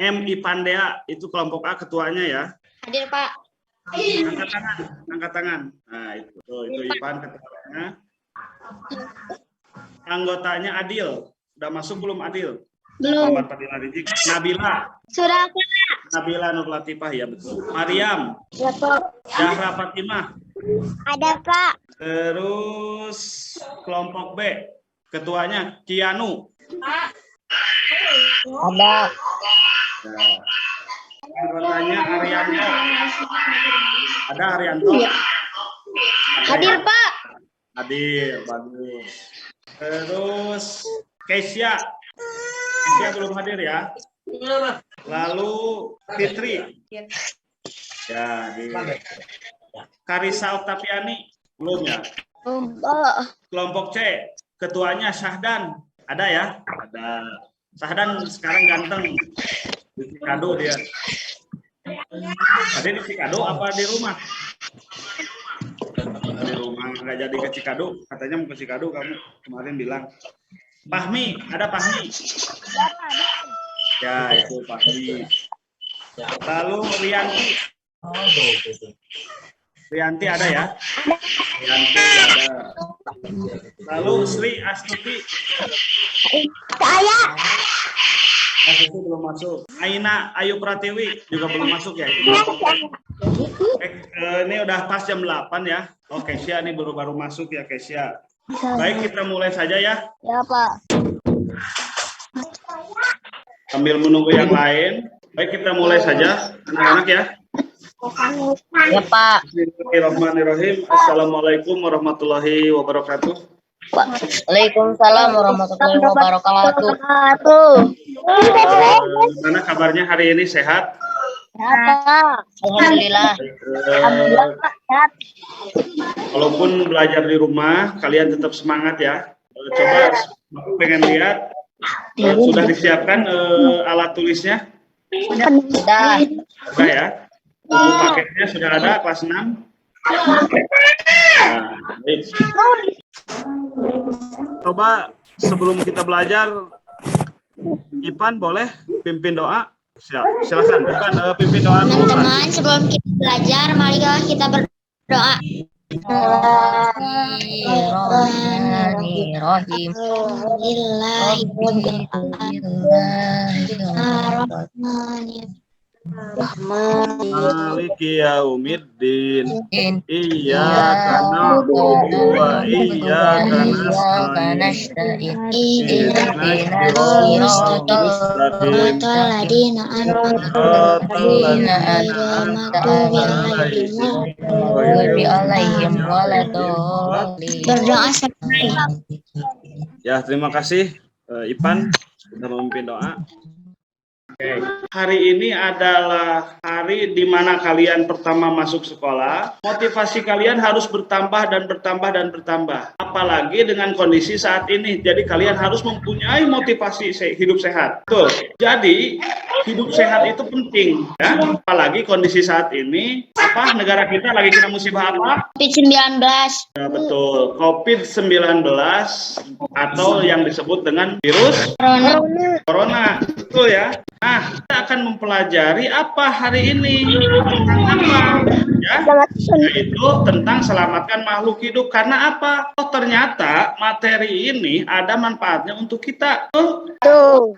M. Ipandea, itu kelompok A ketuanya ya. Hadir, Pak. Angkat tangan, angkat tangan. Nah, itu Ipan ketuanya. Anggotanya Adil. Udah masuk belum Adil? Belum. Muhammad Fadila Rizik. Nabila. Sudah, Pak. Nabila Nur Latifah, ya betul. Mariam. Ya, Pak. Zahra Fatimah. Ada, Pak. Terus kelompok B. Ketuanya Kianu. Ada. Nah, anggotanya Arianto. Ada Arianto? Iya. Hadir, Pak. Hadir, bagus. Terus Keisha. Keisha belum hadir ya? Lalu Fitri. Ya, di Karisa Oktaviani belum ya? Kelompok C, ketuanya Syahdan. Ada ya? Ada. Syahdan sekarang ganteng. Di Cikado dia. Ada di Cikado apa di rumah? Di rumah, nggak jadi ke Cikado. Katanya mau ke Cikado, kamu kemarin bilang. Fahmi, ada Fahmi? Ya, itu Fahmi. Lalu Rianti. Rianti ada ya? Rianti ada. Lalu Sri Astuti. Saya. Astuti belum masuk. Aina Ayu Pratiwi juga belum masuk ya? Ini udah pas jam 8 ya. Oh, Kesia ini baru masuk ya, Kesia. Baik, kita mulai saja ya. Ya, Pak. Sambil menunggu yang lain. Baik, kita mulai saja, anak-anak ya. Ya, Pak. Bismillahirrahmanirrahim. Assalamualaikum warahmatullahi wabarakatuh. Waalaikumsalam warahmatullahi wabarakatuh. Gimana kabarnya hari ini, sehat? Alhamdulillah. Walaupun belajar di rumah, kalian tetap semangat ya. Coba pengen lihat, sudah disiapkan alat tulisnya? Sudah. Sudah ya. Buku paketnya sudah ada, kelas 6. Nah, baik. Coba sebelum kita belajar, Ipan boleh pimpin doa? Silakan, bukan pimpin doa dulu. Teman-teman, sebelum kita belajar, marilah kita berdoa. Bismillahirrahmanirrahim. Maliki yaumiddin. Iyyaka na'budu wa iyyaka nasta'in. Ihdinas siratal mustaqim. Shiratal alaihim waladhdallin. Berdoa sampai. Ya, terima kasih Ipan sudah memimpin doa. Oke. Hari ini adalah hari di mana kalian pertama masuk sekolah. Motivasi kalian harus bertambah dan bertambah dan bertambah. Apalagi dengan kondisi saat ini. Jadi kalian harus mempunyai motivasi hidup sehat. Betul. Jadi hidup sehat itu penting. Ya? Apalagi kondisi saat ini. Negara kita lagi kena musibah apa? COVID-19. Ya, betul. COVID-19 atau yang disebut dengan virus Corona. Betul ya. Nah, kita akan mempelajari apa hari ini? Apa? Ya, yaitu tentang selamatkan makhluk hidup. Karena apa? Oh, ternyata materi ini ada manfaatnya untuk kita.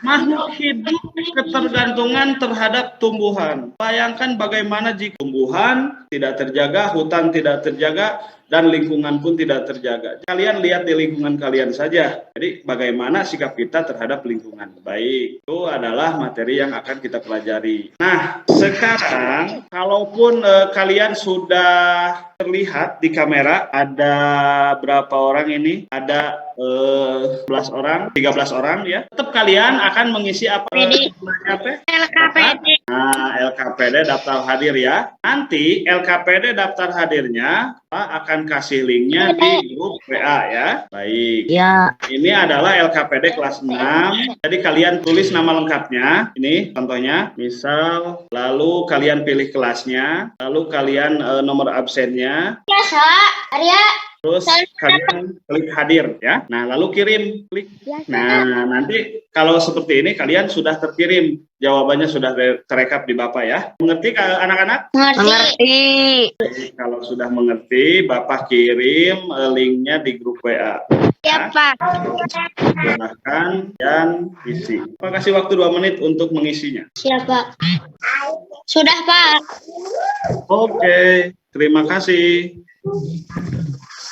Makhluk hidup ketergantungan terhadap tumbuhan. Bayangkan bagaimana jika tumbuhan tidak terjaga, hutan tidak terjaga, dan lingkungan pun tidak terjaga. Kalian lihat di lingkungan kalian saja. Jadi bagaimana sikap kita terhadap lingkungan. Baik, itu adalah materi yang akan kita pelajari. Nah, sekarang kalaupun kalian sudah terlihat di kamera, ada berapa orang ini? Ada 11 orang, 13 orang ya. Tetap kalian akan mengisi apa? LKPD. Nah, LKPD daftar hadir ya. Nanti LKPD daftar hadirnya akan kasih linknya di grup WA ya. Baik. Ya. Ini adalah LKPD kelas 6. Jadi kalian tulis nama lengkapnya. Ini contohnya. Misal, lalu kalian pilih kelasnya, lalu kalian nomor absennya. Biasa, Arya. Terus kalian klik hadir ya. Nah, lalu kirim, klik. Nah, nanti kalau seperti ini kalian sudah terkirim. Jawabannya sudah terekap di Bapak ya. Mengerti anak-anak? Mengerti. Kalau sudah mengerti, Bapak kirim linknya di grup WA. Ya, Pak. Silahkan dan isi. Bapak kasih waktu 2 menit untuk mengisinya. Siap, Pak. Sudah, Pak. Oke, terima kasih.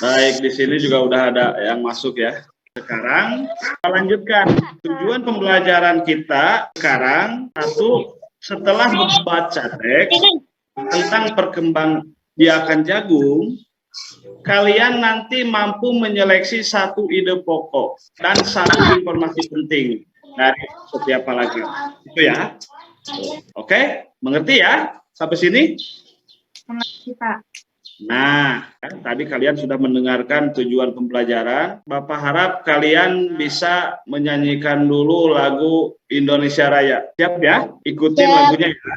Baik, di sini juga udah ada yang masuk ya. Sekarang kita lanjutkan. Tujuan pembelajaran kita sekarang setelah membaca teks tentang perkembangbiakan jagung, kalian nanti mampu menyeleksi 1 ide pokok dan 1 informasi penting dari setiap pelajaran. Itu ya. Oke, mengerti ya? Sampai sini? Mengerti, Pak. Nah, tadi kalian sudah mendengarkan tujuan pembelajaran. Bapak harap kalian bisa menyanyikan dulu lagu Indonesia Raya. Siap ya? Ikutin lagunya ya.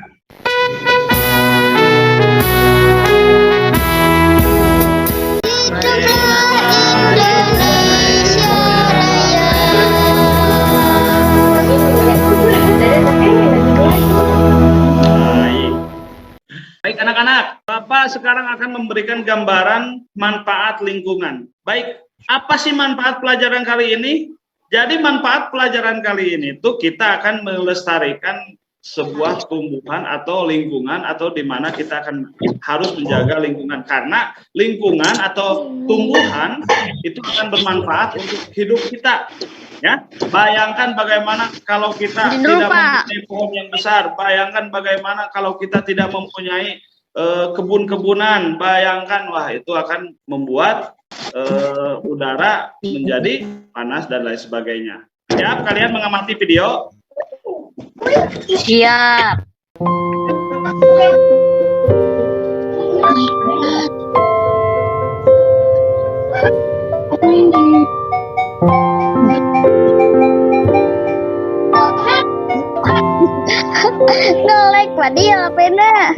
Baik anak-anak, Bapak sekarang akan memberikan gambaran manfaat lingkungan. Baik, apa sih manfaat pelajaran kali ini? Jadi manfaat pelajaran kali ini tuh kita akan melestarikan sebuah tumbuhan atau lingkungan atau di mana kita akan harus menjaga lingkungan karena lingkungan atau tumbuhan itu akan bermanfaat untuk hidup kita. Ya, bayangkan bagaimana kalau kita tidak mempunyai pohon yang besar, bayangkan bagaimana kalau kita tidak mempunyai kebun-kebunan, bayangkan wah itu akan membuat udara menjadi panas dan lain sebagainya. Siap kalian mengamati video? Siap. Nge-like Pak dia pena.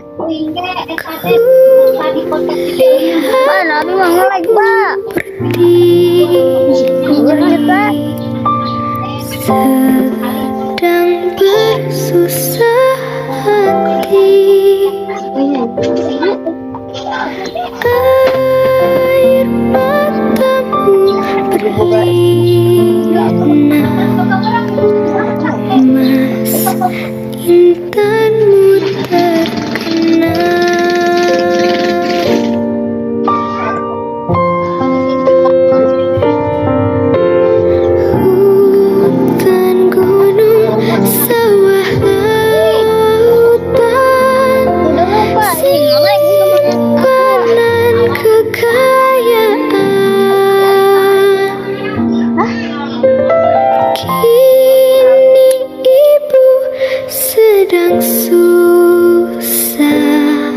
Pak Nabi mau nge-like Pak. Kita sedang bersusah hati, air matamu berlinang, emas intanmu terkenang. Hutan, gunung, sawah, lautan, simpanan kekayaan. Kini ibu sedang susah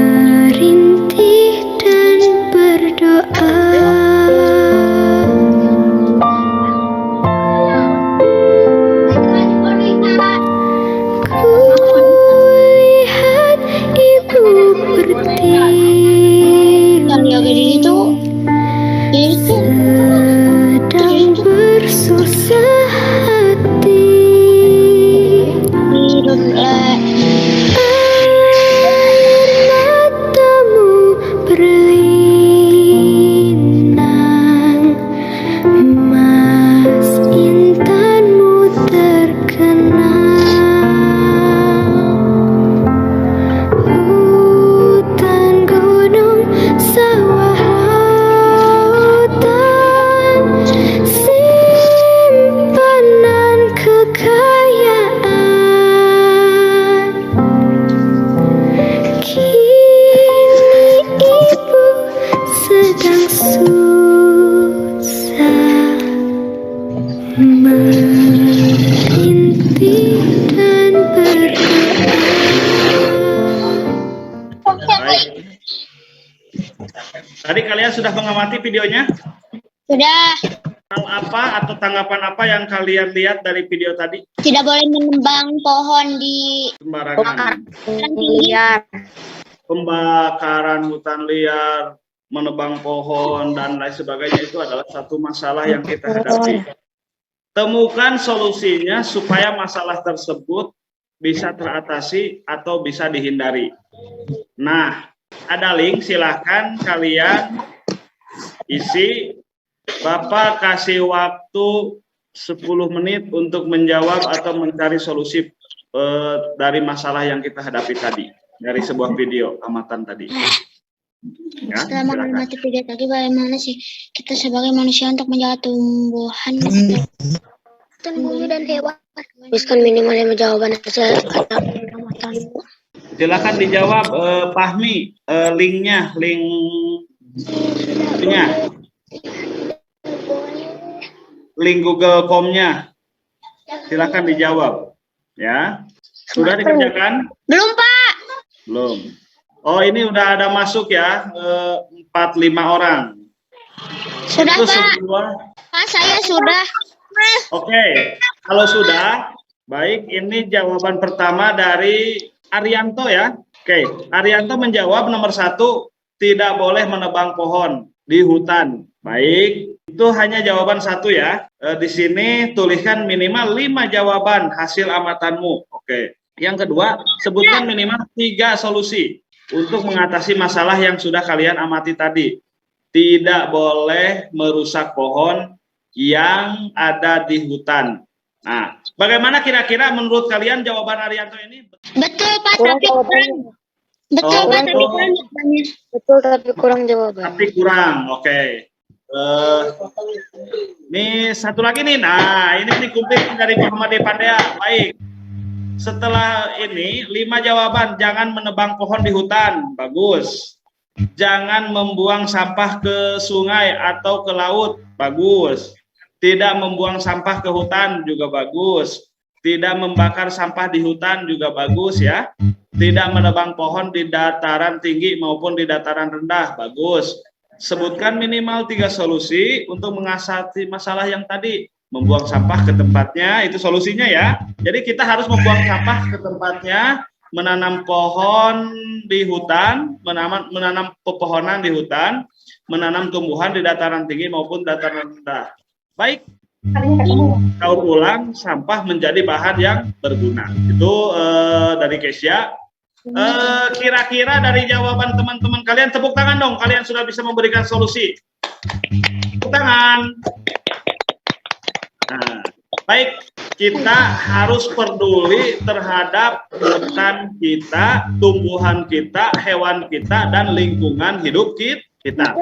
merintih dan berdoa. Kulihat ibu sedang bersusah hati, air matamu berlinang, emas intanmu terkenang. Hutan, gunung, sawah, lautan, simpanan kekayaan. Kini ibu sedang susah merintih dan berdoa. Baik. Tadi kalian sudah mengamati videonya? sudah. Hal apa atau tanggapan apa yang kalian lihat dari video tadi? Tidak boleh menebang pohon di Sembarangan. liar. Pembakaran hutan liar, menebang pohon dan lain sebagainya itu adalah satu masalah yang kita hadapi. Temukan solusinya supaya masalah tersebut bisa teratasi atau bisa dihindari. Nah, ada link, silahkan kalian isi. Bapak kasih waktu 10 menit untuk menjawab atau mencari solusi dari masalah yang kita hadapi tadi dari sebuah video amatan tadi. Ya, Setelah mengamati video tadi, bagaimana sih kita sebagai manusia untuk menjaga tumbuhan dan hewan? Tuliskan minimal 5 jawaban hasil amatanmu. Silakan dijawab, Fahmi, linknya. Link Google Form-nya. Silakan dijawab. Ya. Sudah dikerjakan? Belum, Pak. Belum. Oh, ini udah ada masuk ya, 4-5 orang. Sudah, Itu Pak. semua. Pak, saya sudah. Oke, kalau sudah, baik, ini jawaban pertama dari Arianto ya. Oke, Arianto menjawab nomor 1, tidak boleh menebang pohon di hutan. Baik, itu hanya jawaban 1 ya. Di sini tuliskan minimal 5 jawaban hasil amatanmu. Oke, yang kedua, sebutkan minimal 3 solusi untuk mengatasi masalah yang sudah kalian amati tadi. Tidak boleh merusak pohon yang ada di hutan. Nah, bagaimana kira-kira menurut kalian jawaban Arianto ini? Betul, Pak, tapi kurang. Betul, Pak, tapi kurang jawabannya. Betul, tapi kurang jawaban. Tapi kurang, oke. Ini satu lagi nih. Nah, ini dikumpulkan dari Muhammad Pandya. Baik. Setelah ini 5 jawaban. Jangan menebang pohon di hutan. Bagus. Jangan membuang sampah ke sungai atau ke laut. Bagus. Tidak membuang sampah ke hutan juga bagus. Tidak membakar sampah di hutan juga bagus ya. Tidak menebang pohon di dataran tinggi maupun di dataran rendah. Bagus. Sebutkan minimal 3 solusi untuk mengatasi masalah yang tadi. Membuang sampah ke tempatnya, itu solusinya ya. Jadi kita harus membuang sampah ke tempatnya, menanam pohon di hutan, menanam pepohonan di hutan, menanam tumbuhan di dataran tinggi maupun dataran rendah. Baik, daur ulang sampah menjadi bahan yang berguna. Itu dari Kesia. Kira-kira dari jawaban teman-teman kalian, tepuk tangan dong, kalian sudah bisa memberikan solusi. Tepuk tangan. Nah, baik, kita harus peduli terhadap hutan kita, tumbuhan kita, hewan kita, dan lingkungan hidup kita.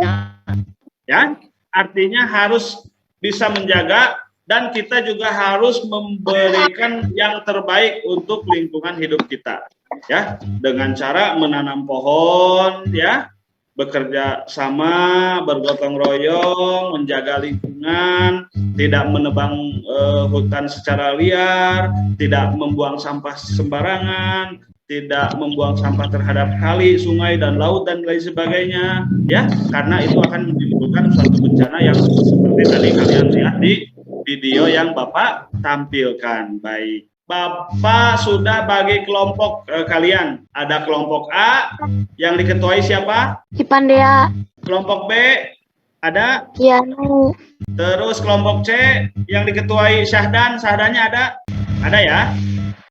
Ya, artinya harus bisa menjaga, dan kita juga harus memberikan yang terbaik untuk lingkungan hidup kita. Ya, dengan cara menanam pohon, ya, bekerja sama, bergotong royong, menjaga lingkungan, tidak menebang hutan secara liar, tidak membuang sampah sembarangan, tidak membuang sampah terhadap kali, sungai, dan laut, dan lain sebagainya, ya, karena itu akan menimbulkan suatu bencana yang seperti tadi kalian lihat di video yang Bapak tampilkan. Baik. Bapak sudah bagi kelompok kalian. Ada kelompok A yang diketuai siapa? Pandya. Kelompok B ada? Kianu. Terus kelompok C yang diketuai Syahdan. Syahdannya ada? Ada ya?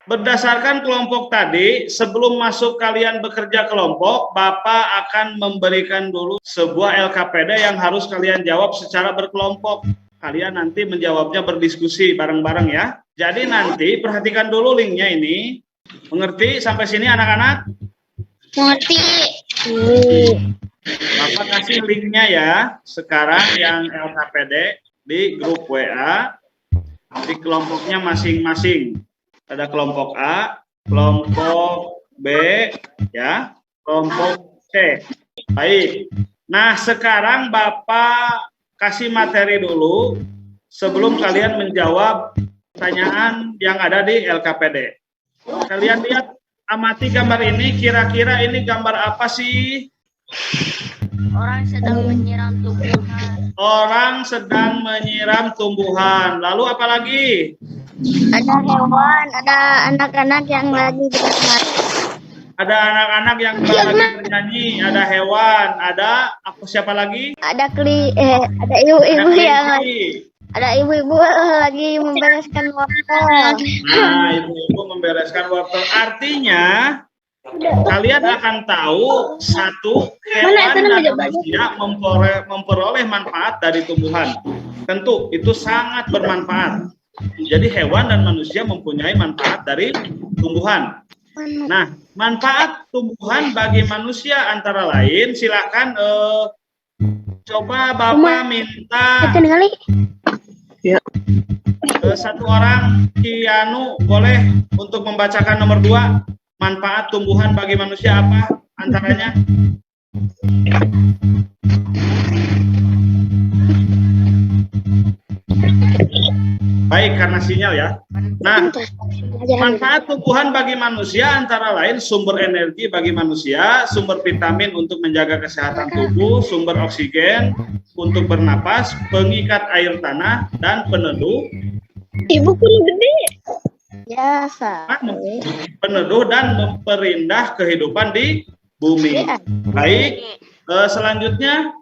Berdasarkan kelompok tadi, sebelum masuk kalian bekerja kelompok, Bapak akan memberikan dulu sebuah LKPD yang harus kalian jawab secara berkelompok. Kalian nanti menjawabnya berdiskusi bareng-bareng ya. Jadi nanti perhatikan dulu linknya ini. Mengerti sampai sini anak-anak? Mengerti. Bapak kasih linknya ya. Sekarang yang LKPD di grup WA. Di kelompoknya masing-masing. Ada kelompok A, kelompok B, ya, kelompok C. Baik. Nah, sekarang Bapak kasih materi dulu sebelum kalian menjawab pertanyaan yang ada di LKPD. Kalian lihat, amati gambar ini, kira-kira ini gambar apa sih? Orang sedang menyiram tumbuhan. Orang sedang menyiram tumbuhan. Lalu apa lagi? Ada hewan, ada anak-anak yang lagi berenang. Ada anak-anak yang lagi bernyanyi, ada hewan, ada apa siapa lagi? Ada ada ibu-ibu Ada yang kelinci. ada ibu-ibu lagi membereskan wortel. Nah, ibu-ibu membereskan wortel. Artinya kalian akan tahu satu hewan dan manusia memperoleh manfaat dari tumbuhan. Tentu itu sangat bermanfaat. Jadi hewan dan manusia mempunyai manfaat dari tumbuhan. Nah, manfaat tumbuhan bagi manusia antara lain, silakan coba Bapak minta satu orang, Kianu, boleh untuk membacakan nomor 2, manfaat tumbuhan bagi manusia apa antaranya? Baik, karena sinyal ya. Nah, manfaat tumbuhan bagi manusia antara lain sumber energi bagi manusia, sumber vitamin untuk menjaga kesehatan tubuh, sumber oksigen untuk bernapas, pengikat air tanah, dan peneduh. Ibu kulit gede. Biasa. Peneduh dan memperindah kehidupan di bumi. Baik, selanjutnya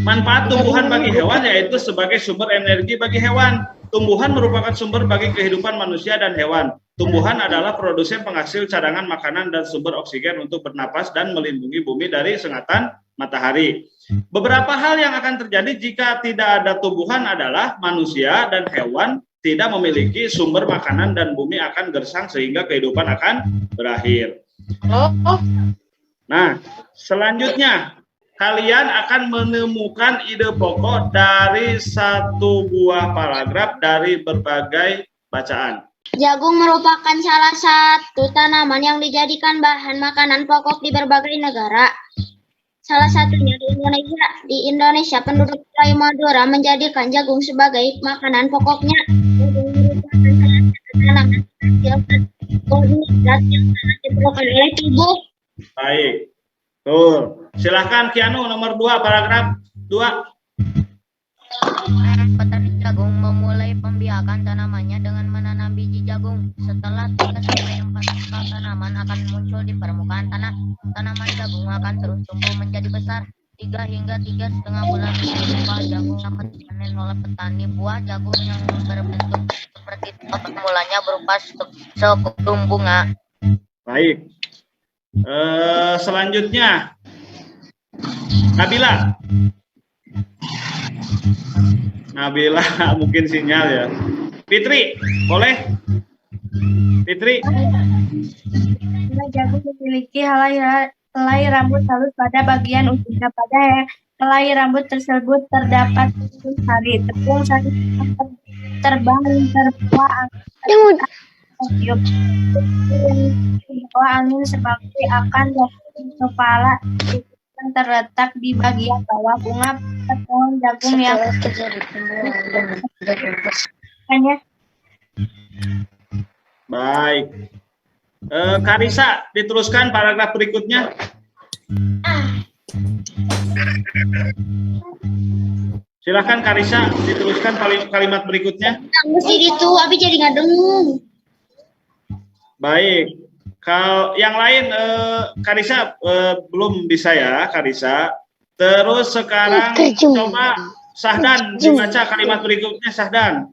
manfaat tumbuhan bagi hewan yaitu sebagai sumber energi bagi hewan. Tumbuhan merupakan sumber bagi kehidupan manusia dan hewan. Tumbuhan adalah produsen penghasil cadangan makanan dan sumber oksigen untuk bernapas dan melindungi bumi dari sengatan matahari. Beberapa hal yang akan terjadi jika tidak ada tumbuhan adalah manusia dan hewan tidak memiliki sumber makanan dan bumi akan gersang sehingga kehidupan akan berakhir. Nah, selanjutnya kalian akan menemukan ide pokok dari satu buah paragraf dari berbagai bacaan. Jagung merupakan salah satu tanaman yang dijadikan bahan makanan pokok di berbagai negara. Salah satunya di Indonesia. Di Indonesia, penduduk Pulau Madura menjadikan jagung sebagai makanan pokoknya. Jagung merupakan salah satu tanaman menghasilkan karbohidrat yang sangat diperlukan oleh tubuh. Baik. Tuh, silahkan Kianu nomor 2 paragraf 2. Petani jagung memulai pembiakan tanamannya dengan menanam biji jagung. Setelah 3-4 tahun tanaman akan muncul di permukaan tanah. Tanaman jagung akan terus tumbuh menjadi besar. 3 hingga 3,5 bulan buah jagung dapat dipanen oleh petani. Buah jagung yang berbentuk seperti topeng mulanya berupa sekuntum bunga. Baik. Selanjutnya Nabila. Nabila mungkin sinyal ya. Fitri, boleh? Fitri. Jagung memiliki helai rambut halus pada bagian ujungnya. Pada helai rambut tersebut terdapat tepung sari. Tepung sari terbang terbawa angin terbawa angin sebagai akan kepala yang terletak di bagian bawah bunga pohon jagung yang hanya. Baik. Karisa, diteruskan paragraf berikutnya. Silakan Karisa, diteruskan kalimat berikutnya. Mesti itu, abi jadi nggak dengung. Baik. Kalau yang lain, Karisa belum bisa ya, Karisa. Terus sekarang coba Sahdan dibaca kalimat berikutnya, Sahdan.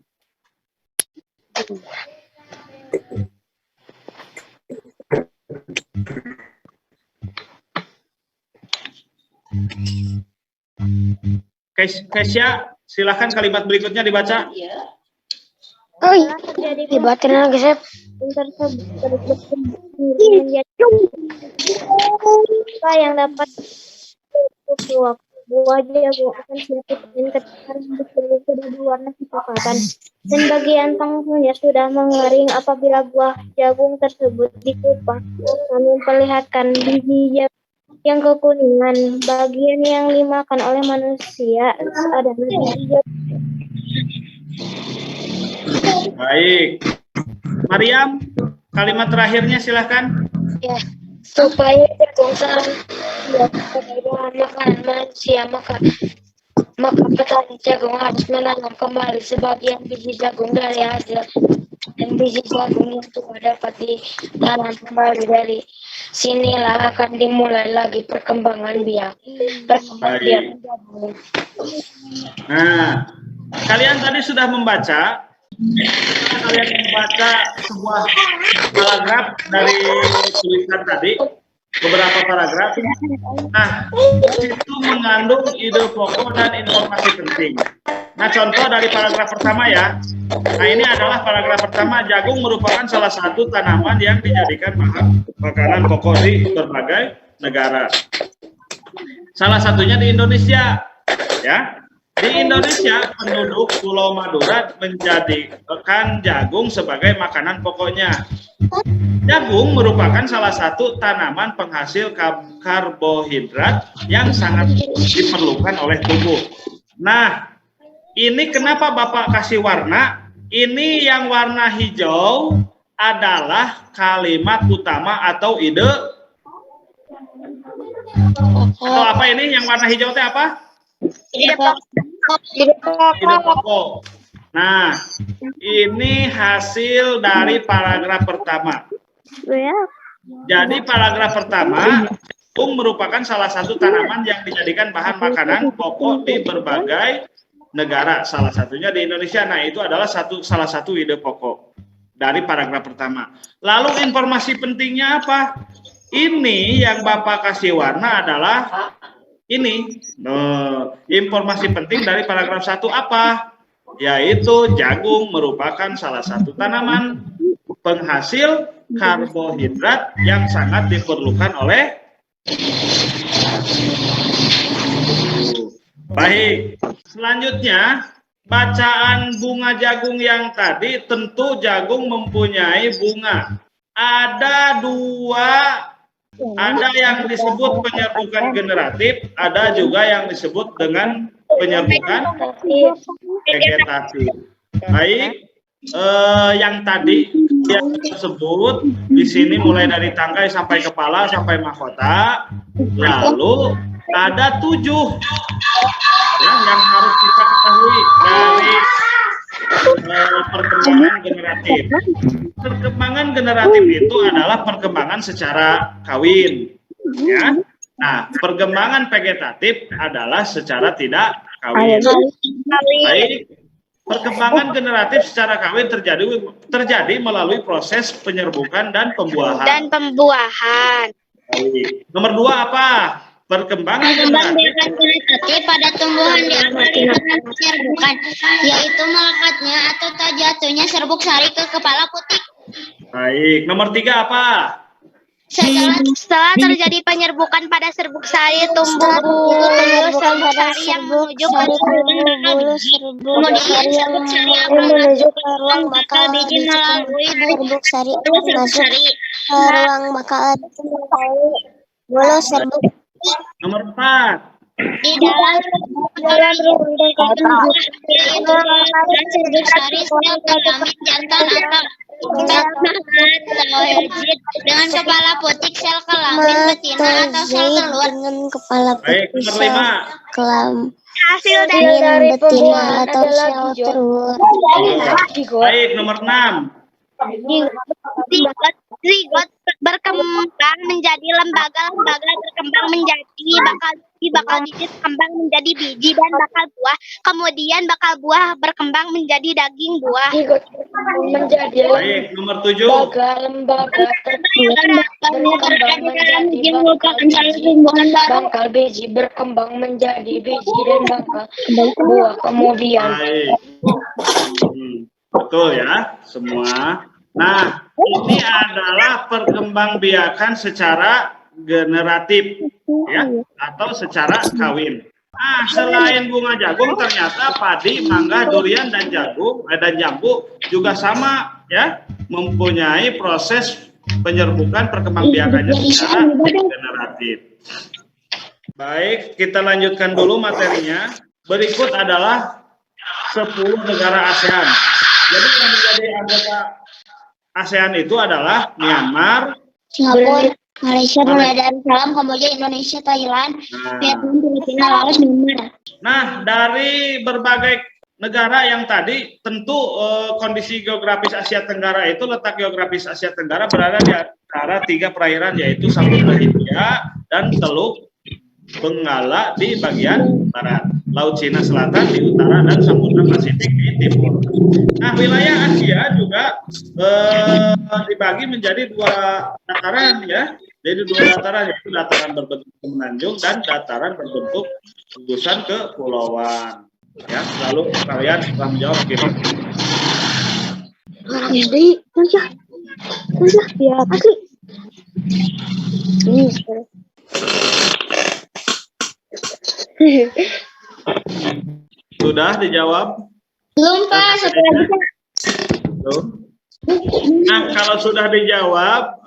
Kesya, silakan kalimat berikutnya dibaca. Oh iya, dibatin lagi, Chef. Yang dapat buah jagung akan siap dipanen ketika rambut jagung sudah berwarna kecoklatan dan bagian tengahnya sudah mengering. Apabila buah jagung tersebut dikupas, akan memperlihatkan biji jagung yang kekuningan. Bagian yang dimakan oleh manusia adalah biji jagung. Baik. Mariam, kalimat terakhirnya silahkan. Ya, supaya jagung sebagai bahan makanan manusia, maka petani jagung harus menanam kembali sebagian biji jagung dari hasil dan biji jagung itu dapat ditanam kembali. Dari sinilah akan dimulai lagi perkembangan biak Baik. jagung. Nah, kalian tadi sudah membaca, kalian membaca sebuah paragraf dari tulisan tadi, beberapa paragraf. Nah, itu mengandung ide pokok dan informasi penting. Nah, contoh dari paragraf pertama ya. Nah, ini adalah paragraf pertama. Jagung merupakan salah satu tanaman yang dijadikan bahan makanan pokok di berbagai negara. Salah satunya di Indonesia, ya. Di Indonesia, penduduk Pulau Madura menjadikan jagung sebagai makanan pokoknya. Jagung merupakan salah satu tanaman penghasil karbohidrat yang sangat diperlukan oleh tubuh. Nah, ini kenapa Bapak kasih warna? Ini yang warna hijau adalah kalimat utama atau ide. Atau apa ini yang warna hijau itu apa? Ide Ide pokok. Nah, ini hasil dari paragraf pertama. Jadi paragraf pertama, jagung merupakan salah satu tanaman yang dijadikan bahan makanan pokok di berbagai negara, salah satunya di Indonesia. Nah, itu adalah salah satu ide pokok dari paragraf pertama. Lalu informasi pentingnya apa? Ini yang Bapak kasih warna adalah ini. Informasi penting dari paragraf 1 apa? Yaitu jagung merupakan salah satu tanaman penghasil karbohidrat yang sangat diperlukan oleh tubuh. Baik, selanjutnya bacaan bunga jagung yang tadi, tentu jagung mempunyai bunga. Ada dua, ada yang disebut penyerbukan generatif, ada juga yang disebut dengan penyerbukan vegetatif. Baik, yang tadi yang tersebut di sini mulai dari tangkai sampai kepala sampai mahkota, lalu ada 7 ya, yang harus kita ketahui dari perkembangan generatif. Perkembangan generatif itu adalah perkembangan secara kawin, ya. Nah, perkembangan vegetatif adalah secara tidak kawin. Baik, perkembangan generatif secara kawin terjadi melalui proses penyerbukan dan pembuahan. Baik. Nomor 2 apa? Perkembangan vegetatif pada tumbuhan di atas lingkungan penyerbukan, yaitu melekatnya atau tak jatuhnya serbuk sari ke kepala putik. Baik. Nomor 3 apa? Setelah terjadi penyerbukan pada serbuk sari, tumbuh bulu serbuk sari yang menuju ke bulu. Kemudian serbuk sari akan masuk ke ruang bakal biji melalui serbuk sari masuk ke ruang bakal bulu serbuk. Nomor 4. Di dalam ruang itu dan serbuk sari sel kelamin jantan atau dengan kepala putik, sel kelamin betina atau sel telur dengan kepala Baik, putik, nomor 5. hasil dari betina atau sel telur. Baik, nomor 6. Zigot berkembang menjadi lembaga berkembang menjadi bakal biji berkembang menjadi biji dan bakal buah, kemudian bakal buah berkembang menjadi daging buah. Menjadi Baik, nomor 7. lembaga bakal biji berkembang menjadi biji dan bakal buah, kemudian Baik. Betul ya, semua. Nah, ini adalah perkembangbiakan secara generatif, ya, atau secara kawin. Nah, selain bunga jagung, ternyata padi, mangga, durian, dan jambu juga sama, ya, mempunyai proses penyerbukan perkembangbiakannya secara generatif. Baik, kita lanjutkan dulu materinya. Berikut adalah 10 negara ASEAN. Jadi yang menjadi anggota ASEAN itu adalah Myanmar, Singapura, Malaysia, Brunei Darussalam, Kamboja, Indonesia, Thailand, Vietnam, Filipina, Laos, Myanmar. Nah, dari berbagai negara yang tadi tentu kondisi geografis Asia Tenggara itu, letak geografis Asia Tenggara berada di antara 3 perairan, yaitu Samudra Hindia dan Teluk Benggala di bagian barat, Laut Cina Selatan di utara, dan Samudra Pasifik di timur. Nah, wilayah Asia juga dibagi menjadi 2 dataran ya. Jadi 2 dataran, yaitu dataran berbentuk semenanjung dan dataran berbentuk gugusan kepulauan. Ya, lalu kalian telah menjawab gitu. Jadi, ya, asli. Sudah dijawab? Belum Pak, satu lagi Pak. Belum. Nah, kalau sudah dijawab,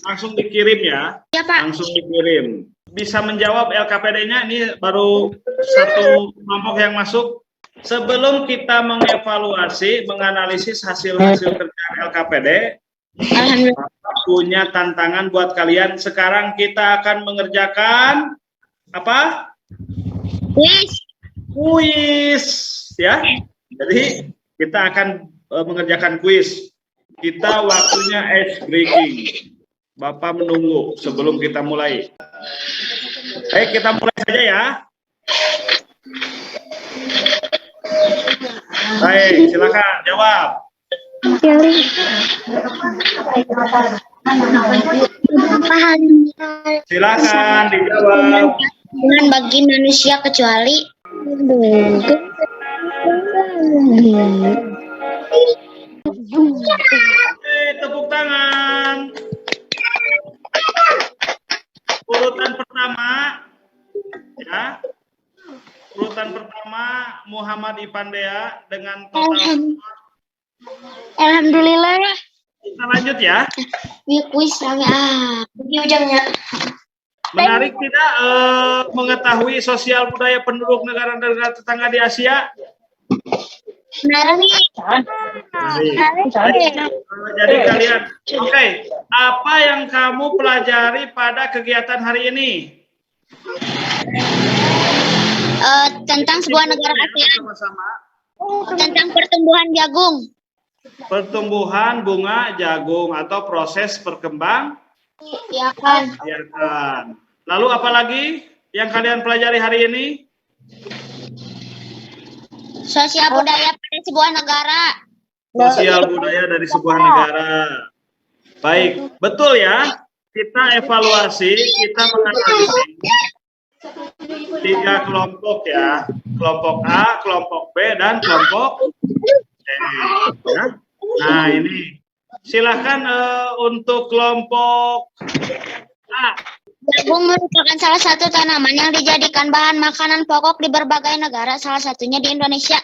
langsung dikirim ya. Ya Pak. Langsung dikirim. Bisa menjawab LKPD-nya, ini baru 1 kelompok yang masuk. Sebelum kita mengevaluasi, menganalisis hasil-hasil kerjaan LKPD, Alhamdulillah. punya tantangan buat kalian. Sekarang kita akan mengerjakan apa? Kuis, ya. Jadi kita akan mengerjakan kuis. Kita waktunya ice breaking. Bapak menunggu sebelum kita mulai. Baik, kita mulai saja ya. Baik, silakan jawab. Silakan dijawab. Dengan bagi manusia kecuali Oke, tepuk tangan. Urutan pertama, ya. Urutan pertama Muhammad Ipandea dengan total. Alhamdulillah. Kita lanjut ya. Di kuis kami di ujungnya. Menarik tidak mengetahui sosial budaya penduduk negara-negara tetangga di Asia? Menarik. Jadi kalian, oke, apa yang kamu pelajari pada kegiatan hari ini? Tentang sebuah negara ASEAN. Sama-sama. Tentang pertumbuhan jagung. Pertumbuhan bunga jagung atau proses perkembang Ya kan. biakan. Lalu apa lagi yang kalian pelajari hari ini? Sosial budaya pada sebuah negara. Sosial budaya dari sebuah negara. Baik, betul ya. Kita evaluasi, kita menganalisis 3 kelompok ya. Kelompok A, kelompok B, dan kelompok C. Ya. Nah, ini. Silahkan untuk kelompok A. Jagung merupakan salah satu tanaman yang dijadikan bahan makanan pokok di berbagai negara, salah satunya di Indonesia.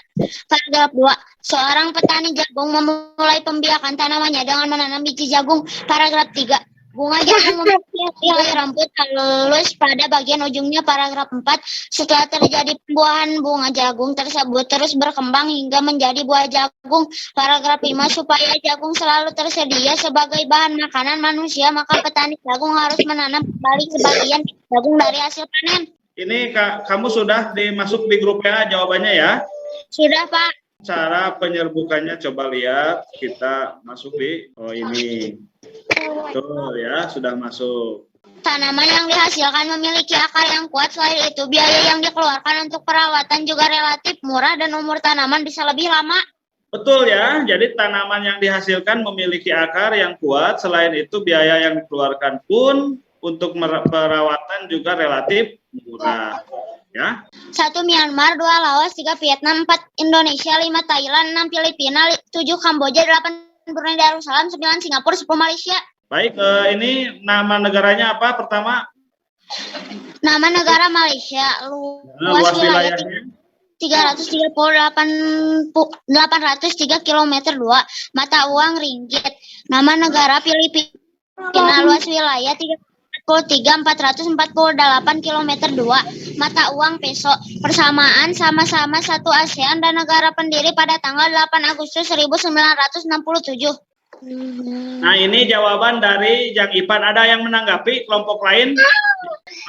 Paragraf 2. Seorang petani jagung memulai pembiakan tanamannya dengan menanam biji jagung. Paragraf 3. Bunga jagung memiliki helai rambut halus pada bagian ujungnya. Paragraf 4. Setelah terjadi pembuahan, bunga jagung tersebut terus berkembang hingga menjadi buah jagung. Paragraf 5. Supaya jagung selalu tersedia sebagai bahan makanan manusia, maka petani jagung harus menanam kembali sebagian jagung dari hasil panen. Ini kamu sudah dimasuk di grup ya jawabannya ya. Sudah Pak. Cara penyerbukannya coba lihat, kita masuk di ini. Tuh ya, sudah masuk. Tanaman yang dihasilkan memiliki akar yang kuat. Selain itu, biaya yang dikeluarkan untuk perawatan juga relatif murah dan umur tanaman bisa lebih lama. Betul ya, jadi tanaman yang dihasilkan memiliki akar yang kuat. Selain itu, biaya yang dikeluarkan pun untuk perawatan juga relatif murah. Ya. 1 Myanmar, 2 Laos, 3 Vietnam, 4 Indonesia, 5 Thailand, 6 Filipina, 7 Kamboja, 8 Brunei Darussalam, 9 Singapura, 10 Malaysia. Baik, ini nama negaranya apa pertama? Nama negara Malaysia. Luas wilayahnya? 803 km 2. Mata uang ringgit. Nama negara Filipina. Luas wilayah 448 km 2. Mata uang peso. Persamaan sama-sama satu ASEAN dan negara pendiri pada tanggal 8 Agustus 1967. Nah, ini jawaban dari Jang Ipan. Ada yang menanggapi kelompok lain?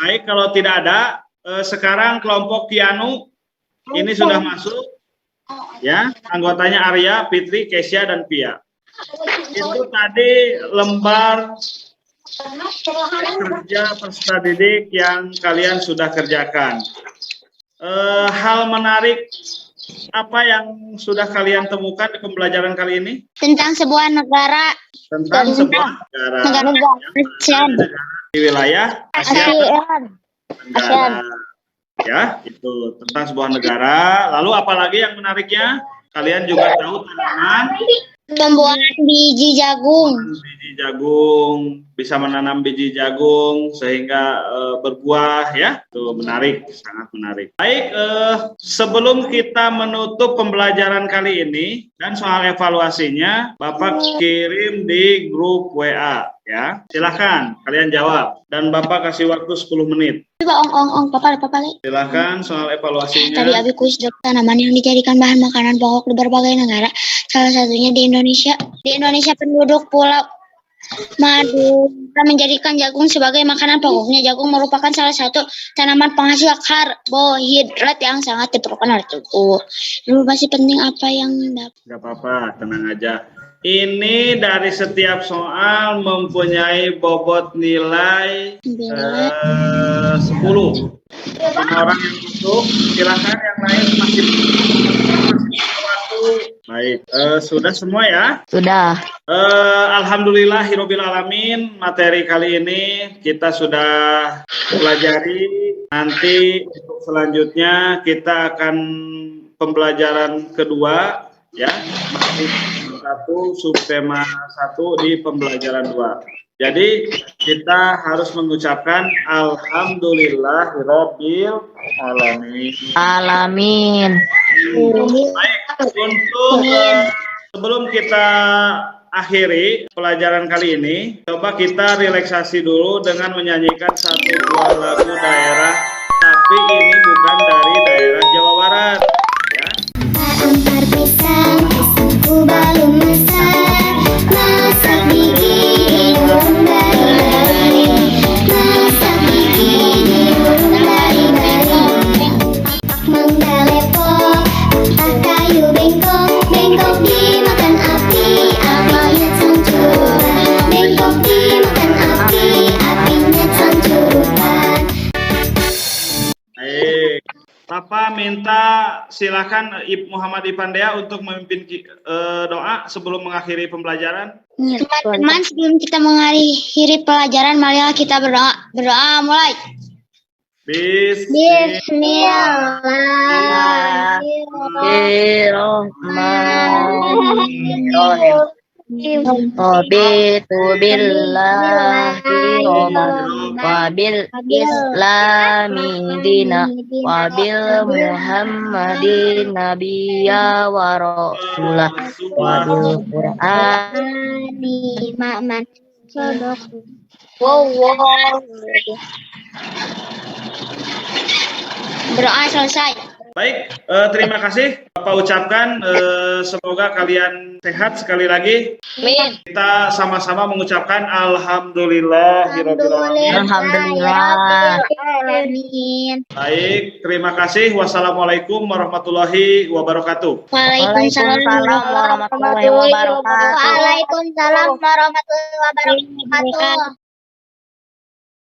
Baik, kalau tidak ada, sekarang kelompok Kianu ini sudah masuk. Ya, anggotanya Arya, Fitri, Kesya, dan Pia. Itu tadi lembar kerja peserta didik yang kalian sudah kerjakan. Hal menarik apa yang sudah kalian temukan di pembelajaran kali ini? Tentang sebuah negara Tentang sebuah negara di wilayah Asia Tenggara. Ya, itu tentang sebuah negara. Lalu apalagi yang menariknya? Kalian juga tahu tanaman pembuahan biji jagung. biji jagung, bisa menanam biji jagung sehingga berbuah, ya. Itu menarik, sangat menarik. Baik, sebelum kita menutup pembelajaran kali ini dan soal evaluasinya, Bapak kirim di grup WA, ya. Silahkan kalian jawab dan Bapak kasih waktu 10 menit. Coba papa le. Silahkan soal evaluasinya. Tadi Abi kuis tanaman yang dijadikan bahan makanan pokok di berbagai negara. Salah satunya di Indonesia. Di Indonesia penduduk Pulau Madu menjadikan jagung sebagai makanan pokoknya. Jagung merupakan salah satu tanaman penghasil karbohidrat yang sangat diperlukan oleh tubuh. Informasi penting apa yang dapat? Gak apa-apa, tenang aja. Ini dari setiap soal mempunyai bobot nilai 10. 5 orang yang tutup, silakan yang lain masih waktu. Baik, sudah semua ya? Sudah. Alhamdulillahirabbil alamin, materi kali ini kita sudah pelajari. Nanti untuk selanjutnya kita akan pembelajaran kedua, ya, masih 1 subtema 1 di pembelajaran 2. Jadi kita harus mengucapkan alhamdulillahirabbil alamin. Baik, untuk sebelum kita akhiri pelajaran kali ini, coba kita relaksasi dulu dengan menyanyikan 1 buah lagu daerah, tapi ini bukan dari daerah Jawa Barat, ya. Antar pisang, pisangku belum besar. Masak gigi di warung bari-bari. Masak gigi di warung bari-bari. Mangga lepo, tak kayu bengkok. Bengkok dimakan api, apinya sancuran. Bengkok dimakan api, apinya sancuran. Baik, Papa minta silakan Ibu Muhammad Ipandea untuk memimpin doa sebelum mengakhiri pembelajaran. Teman-teman, sebelum kita mengakhiri pelajaran, marilah kita berdoa. Berdoa mulai. Bismillahirrahmanirrahim. Raditu billahi rabban wa bil islami dina wa bil muhammadin nabiyya wa rasulah wa bil qur'an Imaman. Berdoa selesai. Baik, terima kasih Bapak ucapkan, semoga kalian sehat sekali lagi. Amin. Kita sama-sama mengucapkan alhamdulillahirabbil alamin. Alhamdulillah. Baik, terima kasih. Wassalamualaikum warahmatullahi wabarakatuh. Waalaikumsalam warahmatullahi wabarakatuh. Waalaikumsalam warahmatullahi wabarakatuh.